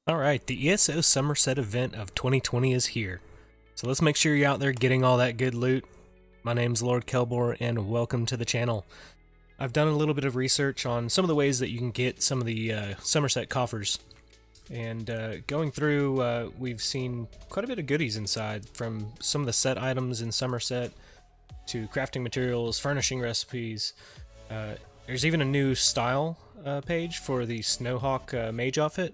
Alright, the ESO Summerset Event of 2020 is here. So let's make sure you're out there getting all that good loot. My name's LordKelbor and welcome to the channel. I've done a little bit of research on some of the ways that you can get some of the Summerset coffers. And going through, we've seen quite a bit of goodies inside, from some of the set items in Summerset to crafting materials, furnishing recipes. There's even a new style page for the Snowhawk Mage outfit.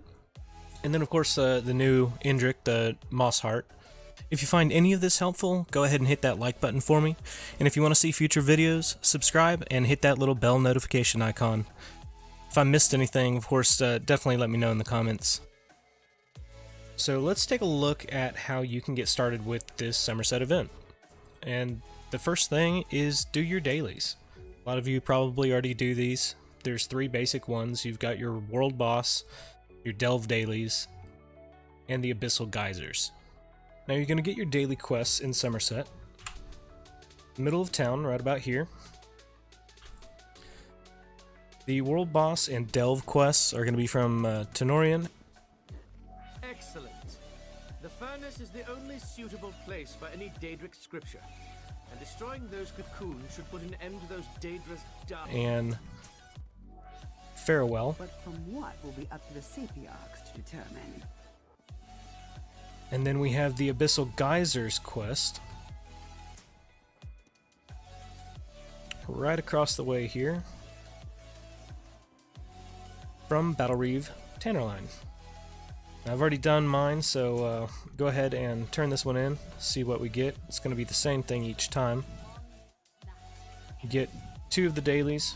And then of course the new Indrik, the Mossheart. If you find any of this helpful, go ahead and hit that like button for me. And if you want to see future videos, subscribe and hit that little bell notification icon. If I missed anything, of course, definitely let me know in the comments. So let's take a look at how you can get started with this Summerset event. And the first thing is do your dailies. A lot of you probably already do these. There's three basic ones. You've got your world boss, your delve dailies, and the Abyssal Geysers. Now you're going to get your daily quests in Summerset. Middle of town, right about here. The world boss and delve quests are going to be from Tenorian. Excellent. The furnace is the only suitable place for any Daedric scripture, and destroying those cocoons should put an end to those Daedrus dark. And Farewell. But from what will be up to the Sapiarchs to determine. And then we have the Abyssal Geysers quest. Right across the way here. From Battlereeve Tannerline. I've already done mine, so go ahead and turn this one in, see what we get. It's going to be the same thing each time. You get 2 of the dailies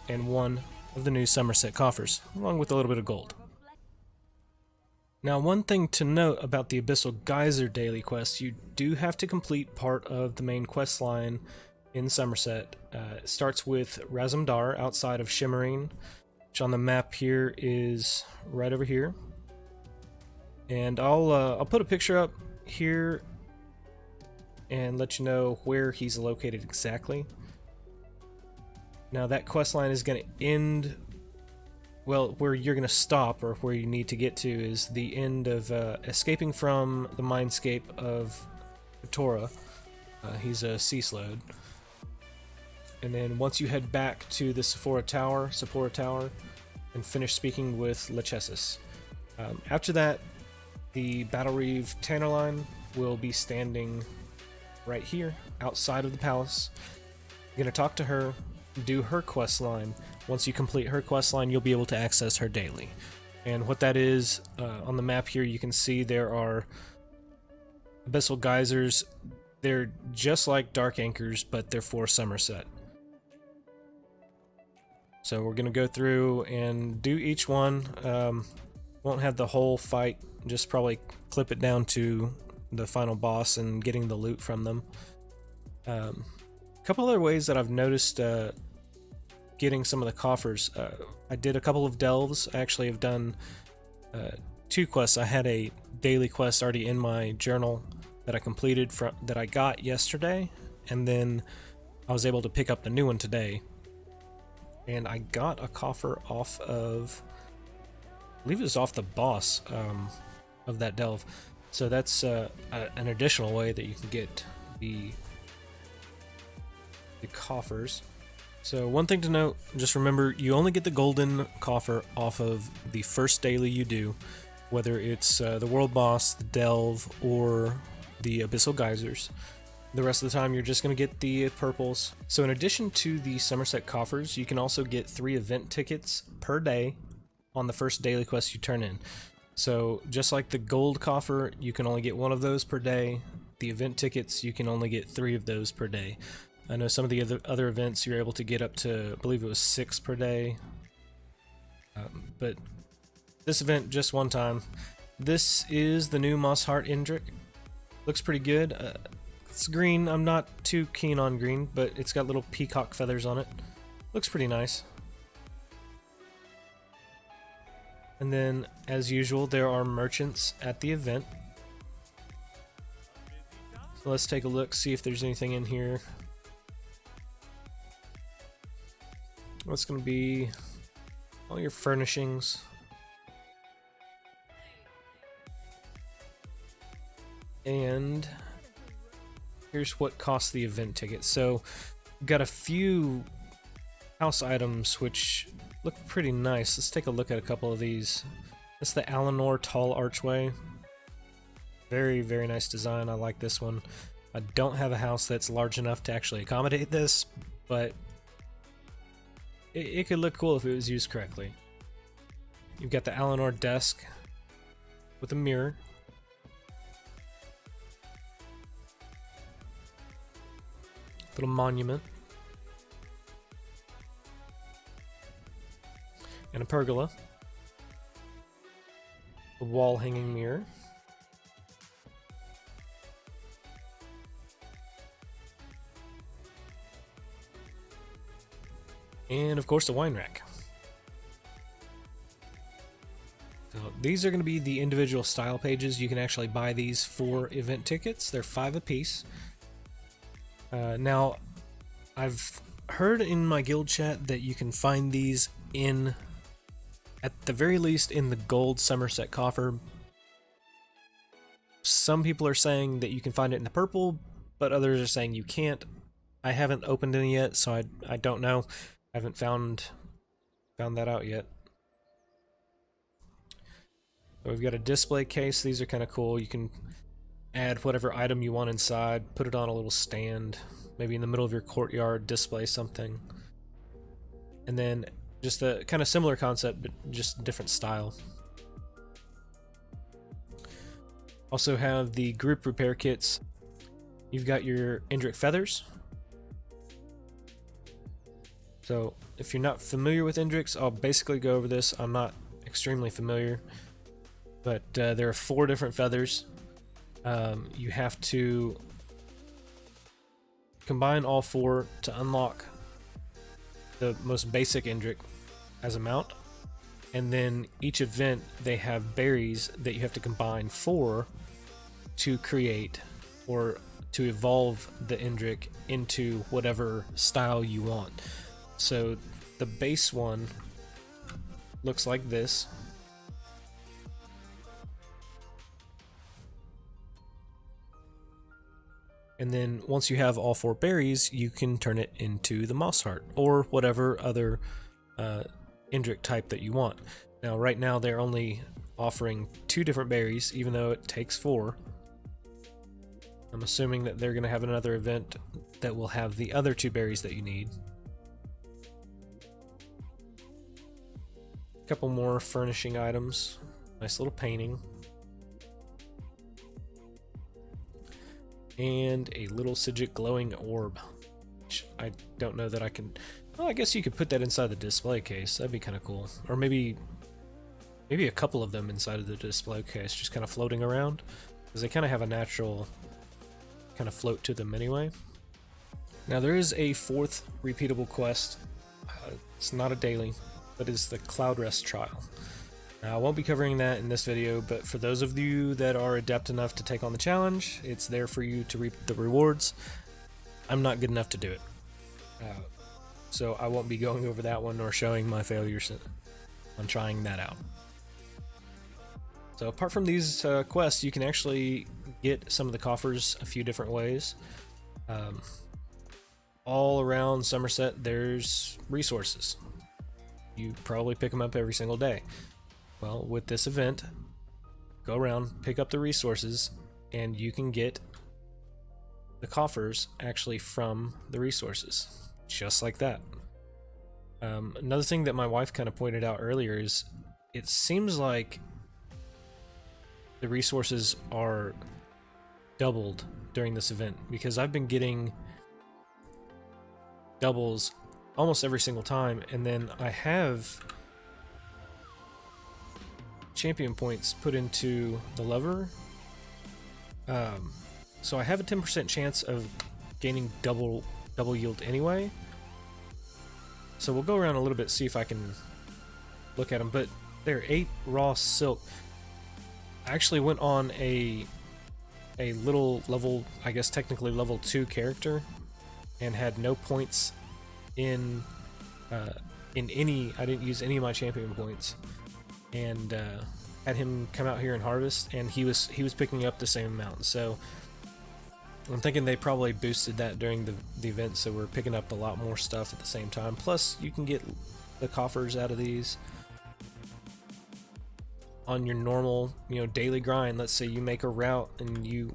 and 1 of the new Summerset coffers, along with a little bit of gold. Now, one thing to note about the Abyssal Geyser daily quest, you do have to complete part of the main quest line in Summerset. It starts with Razumdar outside of Shimmerine, which on the map here is right over here. And I'll put a picture up here and let you know where he's located exactly. Now that quest line is going to end, well, where you're going to stop, or where you need to get to, is the end of escaping from the mindscape of Tora. He's a sea slode. And then once you head back to the Sapphora Tower, and finish speaking with Lachesis. After that, the Battlereeve Tannerline will be standing right here, outside of the palace. You're going to talk to her, do her quest line. Once you complete her quest line, you'll be able to access her daily. And what that is, on the map here, you can see there are Abyssal Geysers. They're just like Dark Anchors, but they're for Summerset. So we're going to go through and do each one. Won't have the whole fight, just probably clip it down to the final boss and getting the loot from them. A couple other ways that I've noticed getting some of the coffers. I did a couple of delves. I actually have done 2 quests. I had a daily quest already in my journal that I completed that I got yesterday, and then I was able to pick up the new one today. And I got a coffer off of, I believe it was off the boss of that delve. So that's an additional way that you can get the coffers. So one thing to note, just remember, you only get the golden coffer off of the first daily you do, whether it's the world boss, the delve, or the Abyssal Geysers. The rest of the time you're just going to get the purples. So in addition to the Summerset coffers, you can also get 3 event tickets per day on the first daily quest you turn in. So just like the gold coffer, you can only get 1 of those per day. The event tickets, you can only get 3 of those per day. I know some of the other events you're able to get up to, I believe it was 6 per day. But this event, just one time. This is the new Mossheart Indrik. Looks pretty good. It's green. I'm not too keen on green, but it's got little peacock feathers on it. Looks pretty nice. And then, as usual, there are merchants at the event. So let's take a look, see if there's anything in here. What's going to be all your furnishings. And here's what costs the event ticket. So we've got a few house items which look pretty nice. Let's take a look at a couple of these. That's the Eleanor tall archway. Very, very nice design. I like this one. I don't have a house that's large enough to actually accommodate this, but it could look cool if it was used correctly. You've got the Eleanor desk with a mirror. Little monument. And a pergola. A wall hanging mirror. And of course the wine rack. So these are going to be the individual style pages. You can actually buy these for event tickets. They're $5 a piece. Now, I've heard in my guild chat that you can find these in, at the very least, in the gold Summerset coffer. Some people are saying that you can find it in the purple, but others are saying you can't. I haven't opened any yet, so I don't know. I haven't found that out yet. So we've got a display case. These are kind of cool. You can add whatever item you want inside, put it on a little stand, maybe in the middle of your courtyard, display something. And then just a kind of similar concept, but just different style. Also have the group repair kits. You've got your Indrik feathers. So if you're not familiar with Indriks, I'll basically go over this. I'm not extremely familiar, but there are 4 different feathers. You have to combine all 4 to unlock the most basic Indrik as a mount, and then each event they have berries that you have to combine 4 to create or to evolve the Indrik into whatever style you want. So the base one looks like this. And then once you have all 4 berries, you can turn it into the Mossheart or whatever other Indrik type that you want. Now right now they're only offering 2 different berries, even though it takes 4. I'm assuming that they're going to have another event that will have the other 2 berries that you need. A couple more furnishing items. Nice little painting. And a little Sigil glowing orb, which I don't know that I can. Well, I guess you could put that inside the display case. That'd be kind of cool. Or maybe a couple of them inside of the display case, just kind of floating around, because they kind of have a natural kind of float to them anyway. Now there is a 4th repeatable quest. It's not a daily, but it's the Cloud Rest Trial. Now, I won't be covering that in this video, but for those of you that are adept enough to take on the challenge, it's there for you to reap the rewards. I'm not good enough to do it. So I won't be going over that one or showing my failures on trying that out. So apart from these quests, you can actually get some of the coffers a few different ways. All around Summerset, there's resources. You probably pick them up every single day. Well, with this event, go around, pick up the resources, and you can get the coffers actually from the resources, just like that. Another thing that my wife kind of pointed out earlier is it seems like the resources are doubled during this event, because I've been getting doubles almost every single time, and then I have champion points put into the lever, so I have a 10% chance of gaining double yield anyway. So we'll go around a little bit, see if I can look at them. But they're 8 raw silk. I actually went on a little level, I guess technically level 2 character, and had no points in any. I didn't use any of my champion points, and had him come out here and harvest, and he was picking up the same amount. So I'm thinking they probably boosted that during the event, so we're picking up a lot more stuff at the same time. Plus, you can get the coffers out of these on your normal, daily grind. Let's say you make a route and you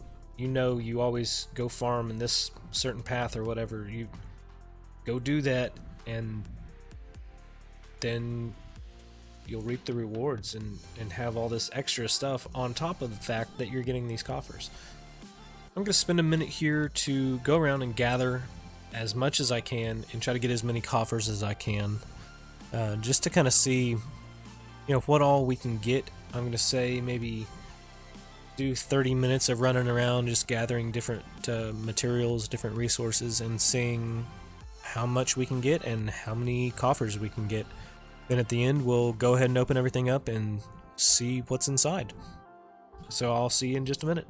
always go farm in this certain path or whatever. You go do that, and then you'll reap the rewards and have all this extra stuff on top of the fact that you're getting these coffers. I'm going to spend a minute here to go around and gather as much as I can and try to get as many coffers as I can, just to kind of see, what all we can get. I'm going to say maybe do 30 minutes of running around just gathering different materials, different resources, and seeing how much we can get and how many coffers we can get. Then at the end, we'll go ahead and open everything up and see what's inside. So I'll see you in just a minute.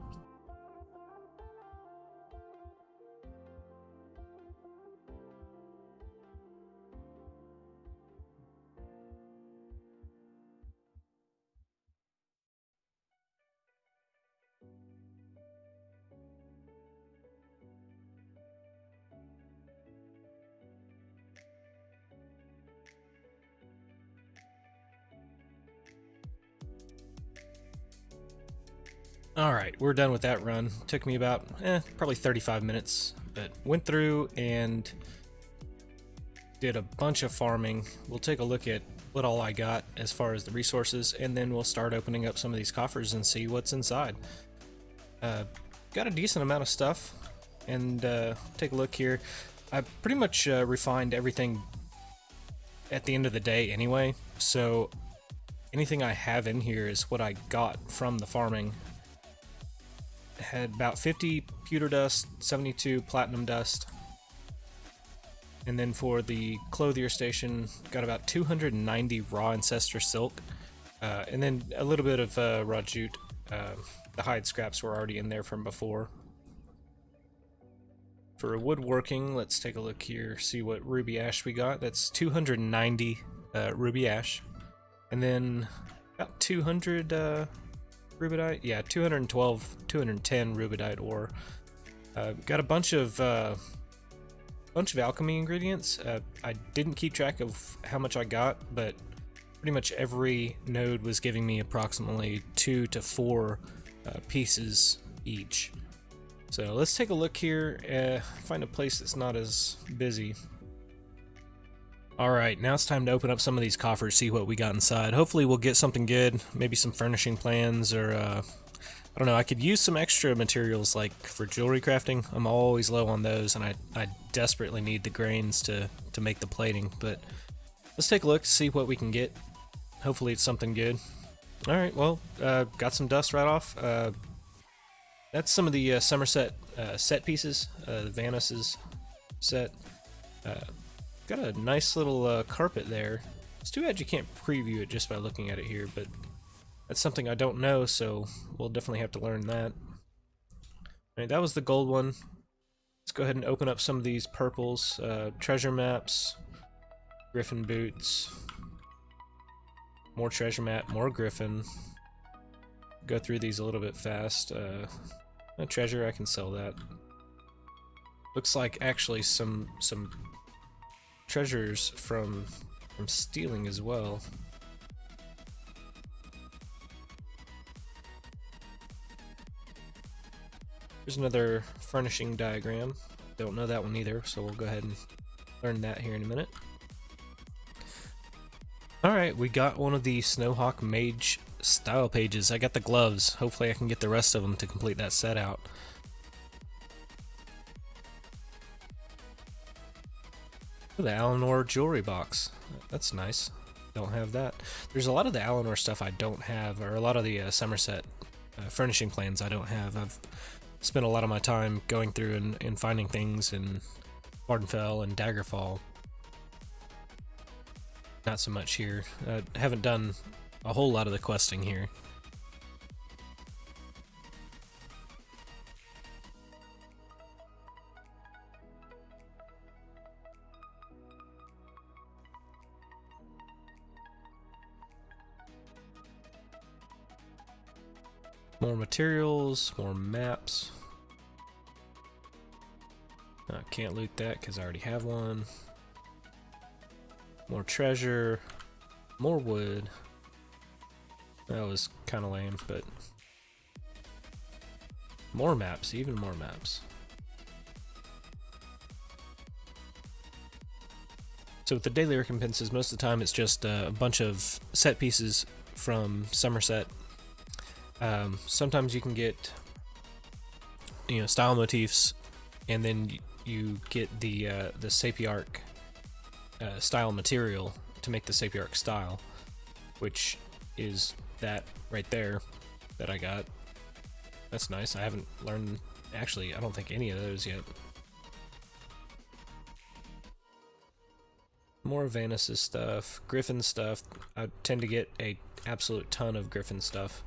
Alright, we're done with that run. Took me about, probably 35 minutes, but went through and did a bunch of farming. We'll take a look at what all I got as far as the resources, and then we'll start opening up some of these coffers and see what's inside. Got a decent amount of stuff, and take a look here. I pretty much refined everything at the end of the day anyway, so anything I have in here is what I got from the farming. Had about 50 pewter dust, 72 platinum dust, and then for the clothier station got about 290 raw ancestor silk, and then a little bit of raw jute. The hide scraps were already in there from before. For woodworking, let's take a look here, see what ruby ash we got. That's 290 ruby ash, and then about 200 rubidite, yeah, 212, 210 rubidite ore. Got a bunch of alchemy ingredients. I didn't keep track of how much I got, but pretty much every node was giving me approximately 2 to 4 pieces each. So let's take a look here, find a place that's not as busy. Alright, now it's time to open up some of these coffers, see what we got inside. Hopefully we'll get something good, maybe some furnishing plans, or I don't know, I could use some extra materials like for jewelry crafting. I'm always low on those, and I desperately need the grains to make the plating. But let's take a look, see what we can get. Hopefully it's something good. Alright, well, got some dust right off. That's some of the Summerset set pieces, the Vanessa's set. Got a nice little carpet there. It's too bad you can't preview it just by looking at it here, but that's something I don't know, so we'll definitely have to learn that. Alright, that was the gold one. Let's go ahead and open up some of these purples. Treasure maps, griffin boots, more treasure map, more griffin. Go through these a little bit fast. A treasure, I can sell that. Looks like actually some treasures from stealing as well. There's another furnishing diagram. Don't know that one either, so we'll go ahead and learn that here in a minute. Alright, we got one of the Snowhawk Mage style pages. I got the gloves. Hopefully I can get the rest of them to complete that set out. The Eleanor jewelry box. That's nice. Don't have that. There's a lot of the Eleanor stuff I don't have, or a lot of the Summerset furnishing plans I don't have. I've spent a lot of my time going through and finding things in Vardenfell and Daggerfall. Not so much here. Haven't done a whole lot of the questing here. More materials, more maps. Can't loot that because I already have one. More treasure, more wood. That was kind of lame, but more maps, even more maps. So with the daily recompenses, most of the time it's just a bunch of set pieces from Summerset. Sometimes you can get, style motifs, and then you get the Sapiarch style material to make the Sapiarch style, which is that right there that I got. That's nice. I haven't learned, actually, I don't think any of those yet. More Vanis's stuff, Griffin stuff. I tend to get a absolute ton of Griffin stuff.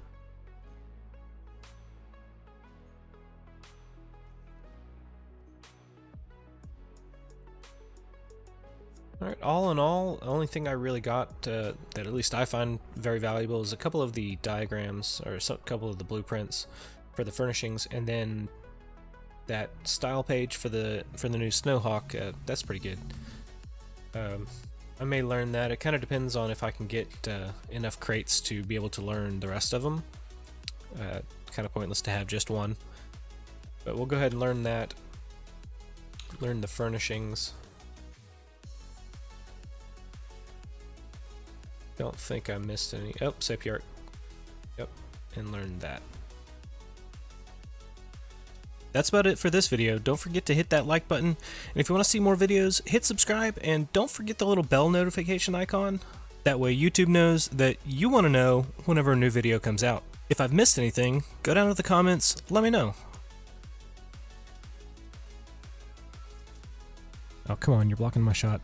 Alright, all in all, the only thing I really got that at least I find very valuable is a couple of the diagrams, or a couple of the blueprints for the furnishings, and then that style page for the new Snowhawk. That's pretty good. I may learn that. It kind of depends on if I can get enough crates to be able to learn the rest of them. Kind of pointless to have just one. But we'll go ahead and learn that. Learn the furnishings. Don't think I missed any. Oh, Sapiarch. Yep, and learn that. That's about it for this video. Don't forget to hit that like button, and if you want to see more videos, hit subscribe, and don't forget the little bell notification icon. That way YouTube knows that you want to know whenever a new video comes out. If I've missed anything, go down to the comments, let me know. Oh, come on, you're blocking my shot.